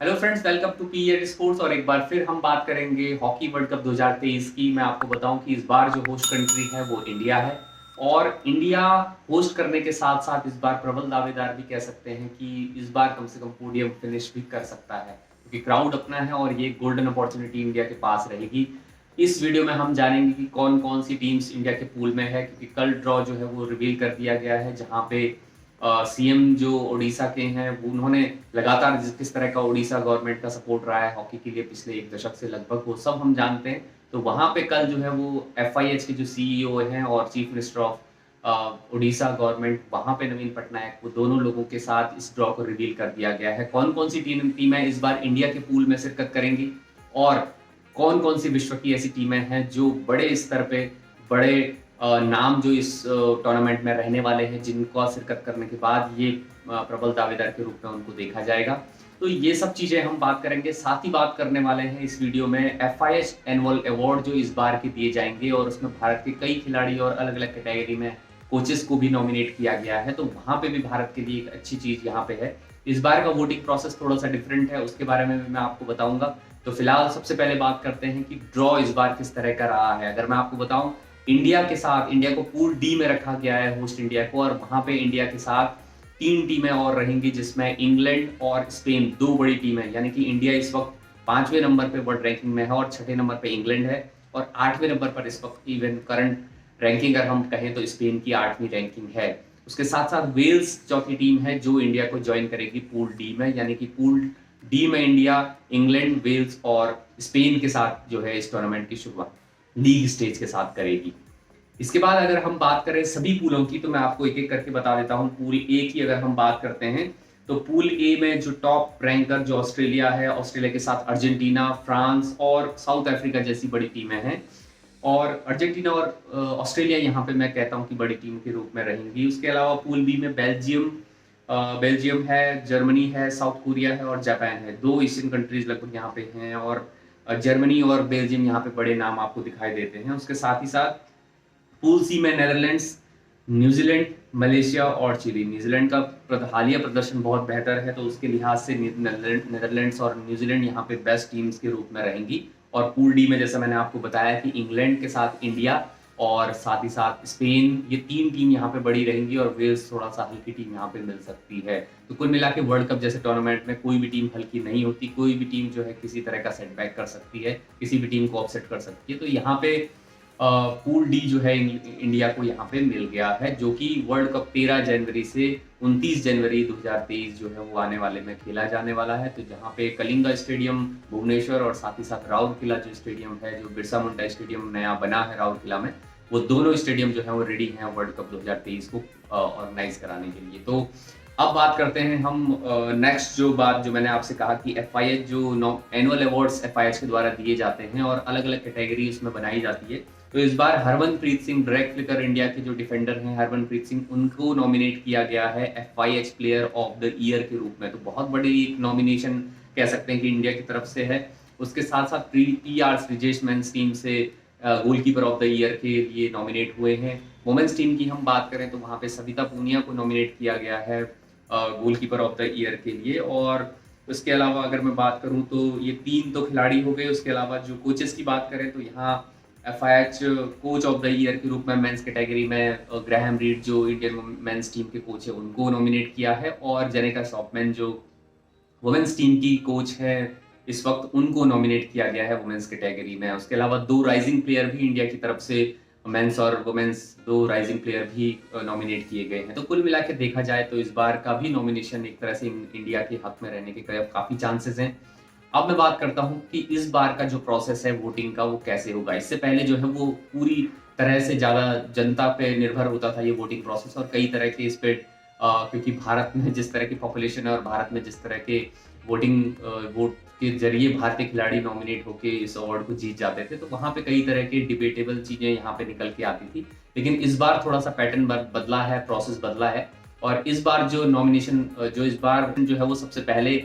Hello friends, welcome to PL sports. और एक बार फिर हम बात करेंगे हॉकी वर्ल्ड कप 2023 की। मैं आपको बताऊं कि इस बार जो होस्ट कंट्री है वो इंडिया है। और इंडिया होस्ट करने के साथ साथ इस बार प्रबल दावेदार भी कह सकते हैं कि इस बार कम से कम पोडियम फिनिश भी कर सकता है, क्योंकि क्राउड अपना है और ये गोल्डन अपॉर्चुनिटी इंडिया के पास रहेगी। इस वीडियो में हम जानेंगे कि कौन कौन सी टीम्स इंडिया के पूल में है, क्योंकि कल ड्रॉ जो है वो रिवील कर दिया गया है, जहां पे सीएम जो ओडिशा के हैं उन्होंने लगातार किस तरह का ओडिशा गवर्नमेंट का सपोर्ट रहा है हॉकी के लिए पिछले एक दशक से लगभग, वो सब हम जानते हैं। तो वहां पे कल जो है वो एफआईएच के जो सीईओ हैं और chief minister of Odisha government, वहां पे नवीन पटनायक, वो दोनों लोगों के साथ इस ड्रॉ को रिवील कर दिया गया है। कौन कौन सी टीमें इस बार इंडिया के पूल में शिरकत करेंगी और कौन कौन सी विश्व की ऐसी टीमें हैं जो बड़े स्तर पे बड़े नाम जो इस टूर्नामेंट में रहने वाले हैं, जिनका शिरकत करने के बाद ये प्रबल दावेदार के रूप में उनको देखा जाएगा। तो ये सब चीजें हम बात करेंगे। साथ ही बात करने वाले हैं इस वीडियो में एफआईएच एनुअल अवार्ड जो इस बार के दिए जाएंगे, और उसमें भारत के कई खिलाड़ी और अलग अलग कैटेगरी में कोचेस को भी नॉमिनेट किया गया है। तो वहां पे भी भारत के लिए एक अच्छी चीज यहाँ पे है। इस बार का वोटिंग प्रोसेस थोड़ा सा डिफरेंट है, उसके बारे में भी मैं आपको बताऊंगा। तो फिलहाल सबसे पहले बात करते हैं कि ड्रॉ इस बार किस तरह का रहा है। अगर मैं आपको बताऊं, इंडिया के साथ इंडिया को पूल डी में रखा गया है, होस्ट इंडिया को, और वहां पे इंडिया के साथ तीन टीमें और रहेंगी, जिसमें इंग्लैंड और स्पेन दो बड़ी टीमें, यानी कि इंडिया इस वक्त 5वें नंबर पे वर्ल्ड रैंकिंग में है और 6ठे नंबर पे इंग्लैंड है, और 8वें नंबर पर इस वक्त इवन करंट रैंकिंग अगर हम कहें तो स्पेन की 8वीं रैंकिंग है। उसके साथ साथ वेल्स चौथी टीम है जो इंडिया को ज्वाइन करेगी पूल डी में, यानी कि पूल डी में इंडिया, इंग्लैंड, वेल्स और स्पेन के साथ जो है इस टूर्नामेंट की शुरुआत लीग स्टेज के साथ करेगी। इसके बाद अगर हम बात करें सभी पूलों की, तो मैं आपको एक एक करके बता देता हूं। पूल ए की अगर हम बात करते हैं, तो पूल ए में जो टॉप रैंकर जो ऑस्ट्रेलिया है, ऑस्ट्रेलिया के साथ अर्जेंटीना, फ्रांस और साउथ अफ्रीका जैसी बड़ी टीमें हैं। और अर्जेंटीना और ऑस्ट्रेलिया यहाँ पे मैं कहता हूँ कि बड़ी टीम के रूप में रहेंगी। उसके अलावा पूल बी में बेल्जियम है, जर्मनी है, साउथ कोरिया है और जापान है। दो एशियन कंट्रीज लगभग यहाँ पे हैं, और जर्मनी और बेल्जियम यहाँ पे बड़े नाम आपको दिखाई देते हैं। उसके साथ ही साथ पूल सी में नेदरलैंड्स, न्यूजीलैंड, मलेशिया और चिली। न्यूजीलैंड का हालिया प्रदर्शन बहुत बेहतर है, तो उसके लिहाज से नेदरलैंड्स और न्यूजीलैंड यहाँ पे बेस्ट टीम्स के रूप में रहेंगी। और पूल डी में जैसा मैंने आपको बताया कि इंग्लैंड के साथ इंडिया और साथ ही साथ स्पेन, ये तीन टीम यहाँ पे बड़ी रहेंगी, और वेल्स थोड़ा सा हल्की टीम यहाँ पे मिल सकती है। तो कुल मिला के वर्ल्ड कप जैसे टूर्नामेंट में कोई भी टीम हल्की नहीं होती, कोई भी टीम जो है किसी तरह का सेटबैक कर सकती है, किसी भी टीम को अपसेट कर सकती है। तो यहाँ पे पूल डी जो है इंडिया को यहाँ पे मिल गया है, जो कि वर्ल्ड कप 13 जनवरी से 29 जनवरी 2023 जो है वो आने वाले में खेला जाने वाला है। तो जहाँ पे कलिंगा स्टेडियम भुवनेश्वर और साथ ही साथ राउरकेला जो स्टेडियम है, जो बिरसा मुंडा स्टेडियम नया बना है राउरकेला में, वो दोनों स्टेडियम जो है वो रेडी हैं वर्ल्ड कप 2023 को ऑर्गेनाइज कराने के लिए। तो अब बात करते हैं हम नेक्स्ट जो बात जो मैंने आपसे कहा कि एफआईएच जो एनुअल अवार्ड्स एफआईएच के द्वारा दिए जाते हैं और अलग अलग कैटेगरी उसमें बनाई जाती है। तो इस बार Harmanpreet Singh, drag flicker India के जो डिफेंडर हैं हरमनप्रीत सिंह, उनको नॉमिनेट किया गया है FIH player of the year के रूप में। तो बहुत बड़ी एक नॉमिनेशन कह सकते हैं कि इंडिया की तरफ से है। उसके साथ साथ पीआर श्रीजेश मेंस टीम से गोलकीपर ऑफ द ईयर के लिए नॉमिनेट हुए हैं। वुमेन्स टीम की हम बात करें तो वहाँ पे सविता पूनिया को नॉमिनेट किया गया है गोलकीपर ऑफ द ईयर के लिए। और उसके अलावा अगर मैं बात करूं तो ये तीन तो खिलाड़ी हो गए। उसके अलावा जो कोचेस की बात करें तो यहाँ FIH coach of the year के रूप में मेंस कैटेगरी में ग्राहम रीड जो इंडियन मेंस टीम के कोच है उनको नॉमिनेट किया है, और जेनिका शॉपमैन जो वुमेन्स टीम की कोच है इस वक्त, उनको नॉमिनेट किया गया है वुमेन्स कैटेगरी में। उसके अलावा दो राइजिंग प्लेयर भी इंडिया की तरफ से, मेंस और वुमेन्स दो राइजिंग प्लेयर भी नॉमिनेट किए गए हैं। तो कुल मिला के देखा जाए तो इस बार का भी नॉमिनेशन एक तरह से इंडिया के हक में रहने के काफी चांसेस हैं। अब मैं बात करता हूं कि इस बार का जो प्रोसेस है वोटिंग का वो कैसे होगा। इससे पहले जो है वो पूरी तरह से ज्यादा जनता पे निर्भर होता था ये वोटिंग प्रोसेस, और कई तरह के इस पे क्योंकि भारत में जिस तरह की पॉपुलेशन है और भारत में जिस तरह के वोट के जरिए भारतीय खिलाड़ी नॉमिनेट होके इस अवार्ड को जीत जाते थे, तो वहां पे कई तरह के डिबेटेबल चीजें यहाँ पे निकल के आती थी। लेकिन इस बार थोड़ा सा पैटर्न बदला है, प्रोसेस बदला है। और इस बार जो नॉमिनेशन जो इस बार जो है वो सबसे पहले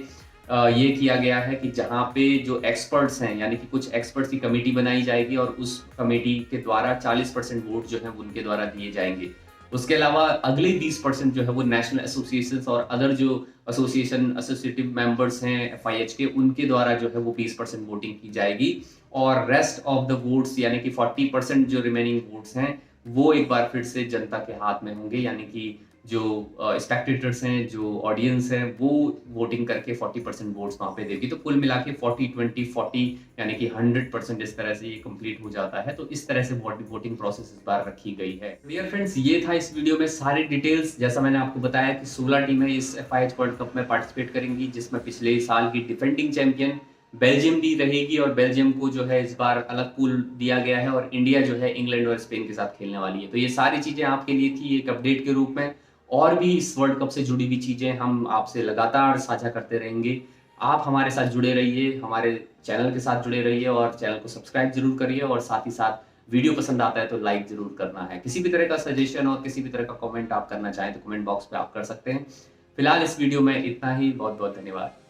ये किया गया है कि जहाँ पे जो एक्सपर्ट्स हैं, यानी कि कुछ एक्सपर्ट्स की कमेटी बनाई जाएगी, और उस कमेटी के द्वारा 40% वोट जो है उनके द्वारा दिए जाएंगे। उसके अलावा अगले 20% जो है वो नेशनल एसोसिएशंस और अदर जो एसोसिएशन एसोसिएटिव मेंबर्स हैं एफआईएच के, उनके द्वारा जो है वो 20% वोटिंग की जाएगी। और रेस्ट ऑफ द वोट्स यानी कि 40% जो रिमेनिंग वोट्स हैं वो एक बार फिर से जनता के हाथ में होंगे, यानी कि जो स्पेक्टेटर्स हैं, जो ऑडियंस है, वो वोटिंग करके 40% वोट्स वहां पे देगी। तो कुल मिला के 40-20-40 यानी कि 100% इस तरह से ये कंप्लीट हो जाता है। तो इस तरह से वोटिंग प्रोसेस इस बार रखी गई है। डियर फ्रेंड्स, ये था इस वीडियो में सारी डिटेल्स। जैसा मैंने आपको बताया कि 16 टीमें इस एफआईएच वर्ल्ड कप में पार्टिसिपेट करेंगी, जिसमें पिछले साल की डिफेंडिंग चैंपियन बेल्जियम भी रहेगी, और बेल्जियम को जो है इस बार अलग पूल दिया गया है, और इंडिया जो है इंग्लैंड और स्पेन के साथ खेलने वाली है। तो ये सारी चीजें आपके लिए थी एक अपडेट के रूप में। और भी इस वर्ल्ड कप से जुड़ी हुई चीजें हम आपसे लगातार साझा करते रहेंगे। आप हमारे साथ जुड़े रहिए, हमारे चैनल के साथ जुड़े रहिए, और चैनल को सब्सक्राइब जरूर करिए, और साथ ही साथ वीडियो पसंद आता है तो लाइक जरूर करना है। किसी भी तरह का सजेशन और किसी भी तरह का कमेंट आप करना चाहें तो कमेंट बॉक्स पे आप कर सकते हैं। फिलहाल इस वीडियो में इतना ही। बहुत बहुत धन्यवाद।